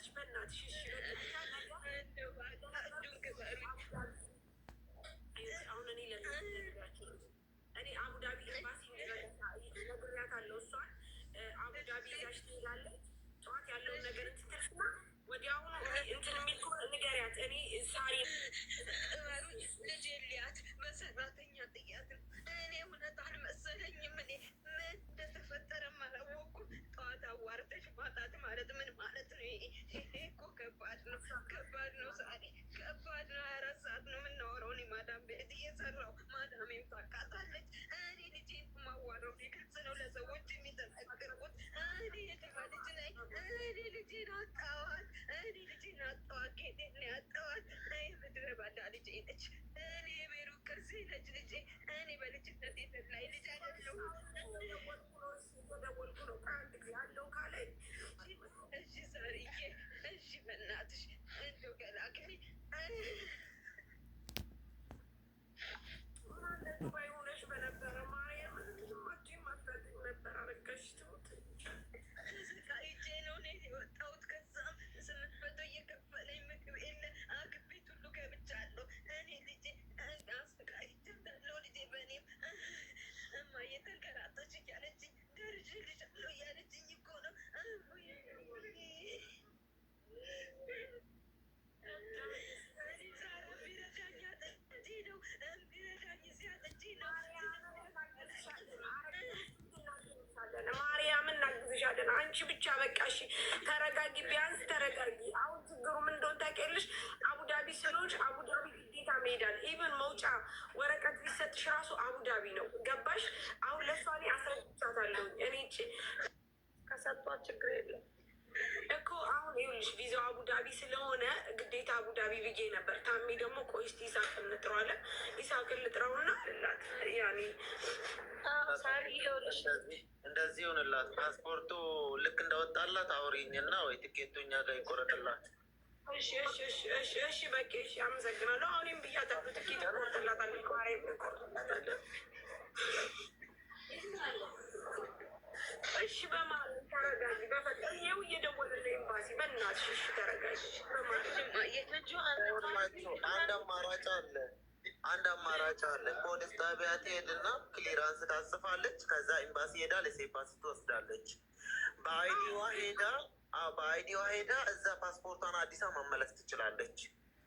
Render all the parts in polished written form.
በእናትሽ እሺ አሁን እኔ ለነግራቸው እኔ አቡዳቢ ኤምባሲ ነግሬያታለሁ። እሷን አቡዳቢ ይዛሽ ትሄዳለች። ጠዋት ያለውን ነገር እንትትልና ወዲያውኑ እንትን የሚል ንገሪያት። እኔ ሳሪ ልጅ ሊያት በሰራተኛ ጥያት እኔ እውነት አልመሰለኝም። እኔ ምን እንደተፈጠረም አላወኩም። ጠዋት አዋርተሽ ማጣት ማለት ምን ማለት ነው? ይሄ እኮ ከባድ ነው፣ ከባድ ነው። ሳሪ ከባድ ነው። 24 ሰዓት ነው የምናወራው። እኔ ማዳም ቤት እየሰራው ማዳሜም ታውቃታለች። እኔ ልጄን ማዋረው ግልጽ ነው፣ ለሰዎች የሚተናገርኩት እኔ የድሃ ልጅ ነኝ። እኔ ልጄን አጣዋት፣ እኔ ልጄን አጣዋት። ጌጤን ያጣዋት ምድረ ባዳ ልጄ ነች። እኔ ቤሩ ቅርሴ ነች ልጄ። እኔ በልጅነት የተላይ ልጅ አይደለሁም። ደወልኩ ነው ከአንድ ጊዜ አለው ካለኝ እሺ ሳርዬ፣ እሺ በእናትሽ እንደው ገላግሊ ዱባይ ሆነሽ በነበረ ማርያም ማታውቂው ነበር። አረጋሽ ትሙት ተሰቃይቼ ነው እኔ የወጣሁት። ከዛም 800 እየከፈለኝ ምግብ የለ አግቤት ሁሉ ገብቻለሁ። እኔ ልጄ አስፈቃይቻታለሁ። ልጄ በእኔም እማዬ ተንከራተች እያለችኝ ደርሼልሻለሁ እያለችኝ እኮ ነው። ማርያምን እናግዝሻለን። አንቺ ብቻ በቃ እሺ ተረጋጊ፣ ቢያንስ ተረጋጊ። አሁን ችግሩ ምን እንደሆነ ታውቂያለሽ? አቡዳቢ ስለሆንሽ አቡዳቢ ግዴታ መሄዳል። ኢቨን መውጫ ወረቀት ሊሰጥሽ ራሱ አቡዳቢ ነው። ገባሽ? አሁን ለእሷ እኔ አስረድቻታለሁ። እኔ ከሰጧት ችግር የለም እኮ አሁን ይኸውልሽ ቪዛው አቡዳቢ ስለሆነ ግዴታ አቡዳቢ ብዬ ነበር። ታሜ ደግሞ ቆይ እስኪ ይሳቅን እንጥረዋለን። ይሳቅን ልጥረውና ላት ያኔ ሳሪ ይኸውልሽ እንደዚህ ይሆንላት። ፓስፖርቱ ልክ እንደወጣላት አውሪኝና ወይ ትኬቱ እኛ ጋር ይቆረጥላት። እሺ በቃ እሺ፣ አመሰግናለሁ። አሁንም ብያታለሁ ትኬት ይቆረጥላታል። ማሪ ይቆረጥላታል። እሺ በማለት ተረጋጊ። በፈጠር ይኸው እየደወለልኝ ኤምባሲ። በእናትሽ እሺ ተረጋጊ። አንድ አማራጭ አለ፣ አንድ አማራጭ አለ። ፖሊስ ጣቢያ ትሄድና ክሊራንስ ታጽፋለች። ከዛ ኤምባሲ ሄዳ ለሴፓስ ትወስዳለች። በአይዲዋ ሄዳ እዛ ፓስፖርቷን አዲስ መመለስ ትችላለች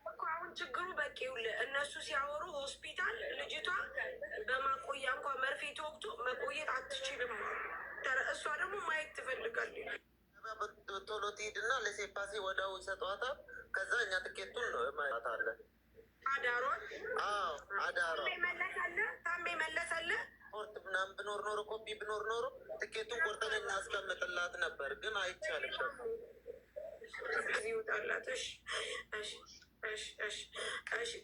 እኮ። አሁን ችግሩ በቂ ይኸውልህ፣ እነሱ ሲያወሩ ሆስፒታል ልጅቷ በማቆያ እንኳ መርፌ ተወግቶ መቆየት አትችልም። እሷ ደግሞ ማየት ትፈልጋለች። ቶሎ ትሄድና ለሴፓሲ ወደው ይሰጧታል። ከዛ እኛ ትኬቱን ነው ማታለን። አዳሯን አዳሯ ታሜ መለሰለ ፖርት ምናምን ብኖር ኖሮ ኮፒ ብኖር ኖሮ ትኬቱን ቆርጠን እናስቀምጥላት ነበር፣ ግን አይቻልም። ይውጣላት። እሺ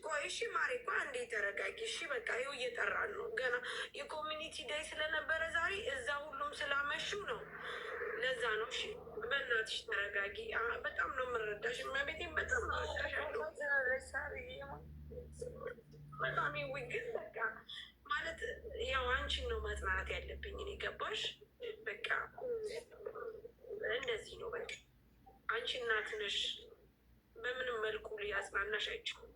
ቆይ እሺ ማሬ እኮ አንዴ ተረጋጊ። እሺ በቃ ይኸው እየጠራን ነው። ገና የኮሚኒቲ ዳይ ስለነበረ ዛሬ እዛ ሁሉም ስላመሹ ነው። ለዛ ነው። እሺ በእናትሽ ተረጋጊ። በጣም ነው የምረዳሽ። እመቤቴን በጣም ነው ረዳሻለሁ። በጣም ግን በቃ ማለት ያው አንቺን ነው ማጽናናት ያለብኝ እኔ። ገባሽ? በቃ እንደዚህ ነው። በቃ አንቺ እናት ነሽ። በምንም መልኩ ሊያጽናናሽ አይችልም።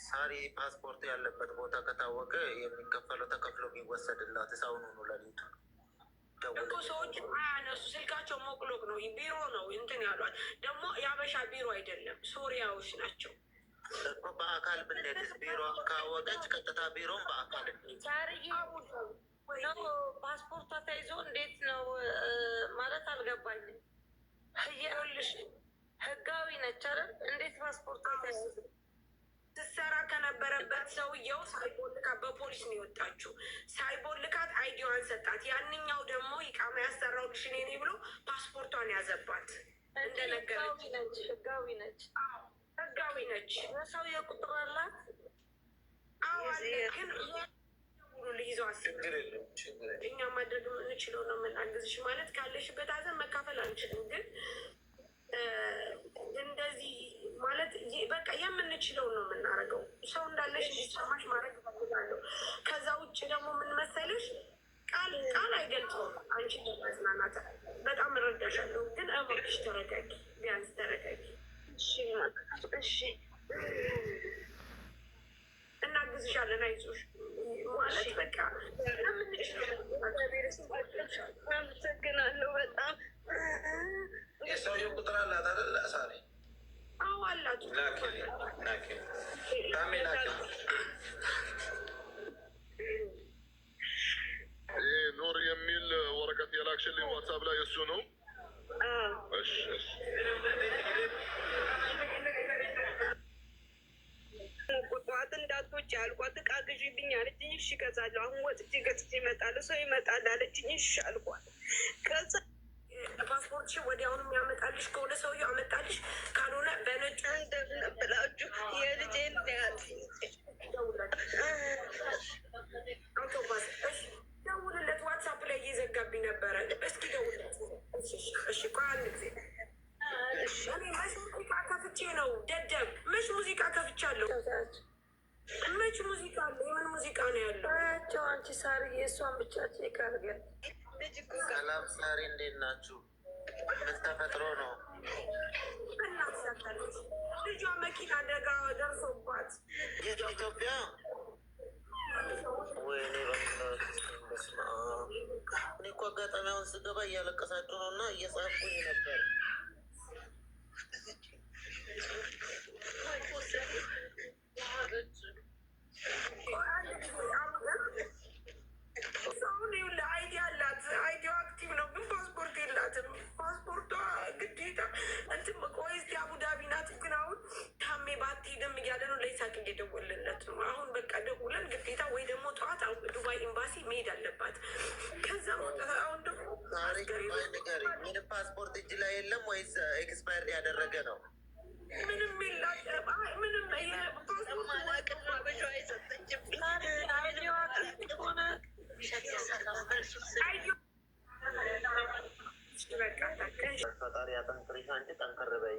ሳሪ ፓስፖርት ያለበት ቦታ ከታወቀ የሚከፈለው ተከፍሎ ቢወሰድላት ሳሁኑ ነው። ለሊቱ እኮ ሰዎች አያነሱ፣ ስልካቸው ሞቅሎቅ ነው። ቢሮ ነው እንትን ያሏት። ደግሞ የአበሻ ቢሮ አይደለም፣ ሶሪያዎች ናቸው። በአካል ብንሄድስ? ቢሮ ካወቀች ቀጥታ ቢሮን በአካል ፓስፖርቷ ተይዞ እንዴት ነው ማለት አልገባኝም። ይኸውልሽ ህጋዊ ነች አይደል? እንዴት ፓስፖርቷ ተይዞ ስትሰራ ከነበረበት ሰውየው ሳይቦልካት በፖሊስ ነው የወጣችው። ሳይቦልካት አይዲዋን ሰጣት። ያንኛው ደግሞ ይቃማ ያሰራው ልሽኔ ብሎ ፓስፖርቷን ያዘባት። እንደነገረች ህጋዊ ነች። ህጋዊ ነች። ሰው የቁጥር አላት። አለ ግን ይዘው አስቸግር እኛ ማድረግ የምንችለው ነው የምናግዝሽ። ማለት ካለሽበት ሀዘን መካፈል አንችልም፣ ግን እንደዚህ ማለት በቃ የምንችለው ነው የምናደርገው። ሰው እንዳለሽ እንዲሰማሽ ማድረግ እፈልጋለሁ። ከዛ ውጭ ደግሞ ምን መሰለሽ ቃል አይገልጸውም አንቺን ለማጽናናት በጣም እረዳሻለሁ፣ ግን እባክሽ ተረጋጊ፣ ቢያንስ ተረጋጊ። እሺ እናግዝሻለን፣ አይዞሽ ማለት በቃ አመሰግናለሁ በጣም። የሰውዬው ቁጥር አላት አይደለ? ሳሪ አዎ አላት። ኑር የሚል ወረቀት የላክሽልኝ ዋትሳፕ ላይ እሱ ነው። እሺ ቁጥዋት እንዳትወጪ አልኳት። እቃ ግዢብኝ አለችኝ። እሺ እገዛለሁ። አሁን ወጥቼ ገዝቼ እመጣለሁ። ሰው ይመጣል አለችኝ። እሺ አልኳት። ከዛ ፓስፖርትሽን ወዲያውኑ የሚያመጣልሽ ከሆነ ሰውዬው አመጣልሽ፣ ካልሆነ በነጭ እንደብላችሁ የልጄን ያት አውቶባስ ደውልለት። ዋትሳፕ ላይ እየዘጋብኝ ነበረ። እስኪ ደውልለት። እሺ ቆይ አንድ ጊዜ እኔ መች ሙዚቃ ከፍቼ ነው ደደብ? መች ሙዚቃ ከፍቻለሁ? መች ሙዚቃ አለ? የምን ሙዚቃ ነው ያለው? ቸው አንቺ ሳሪ የእሷን ብቻ ቼክ አድርገን። ሰላም ሳሪ፣ እንዴት ናችሁ? ምን ተፈጥሮ ነው? እናትሳታለች ልጇ መኪና አደጋ ደርሶባት ኢትዮጵያ። ወይኔ በስመ አብ። እኔ እኮ አጋጣሚውን ስገባ እያለቀሳችሁ ነው እና እየጻፍኩኝ ነበር። አይዲ አላት። አይዲዋ አክቲቭ ነው፣ ግን ፓስፖርት የላትም። ፓስፖርቷ ግዴታ እንትን ቆይ እስኪ አቡዳቢ ናት። ግን አሁን ታሜ ባትሄድም እያለ ነው። ለይሳቅ እየደወልለት ነው። አሁን በቃ ደውለን ግዴታ ወይ ደግሞ ጠዋት ዱባይ ኤምባሲ መሄድ አለባት። ከዛ መውጣት አሁን ደግሞ ምንም ፓስፖርት እጅ ላይ የለም ወይስ ኤክስፓየር ያደረገ ነው? ምንም የላትም። ምንም ፈጣሪ አጠንክሪሽ፣ አንቺ ጠንከር በይ።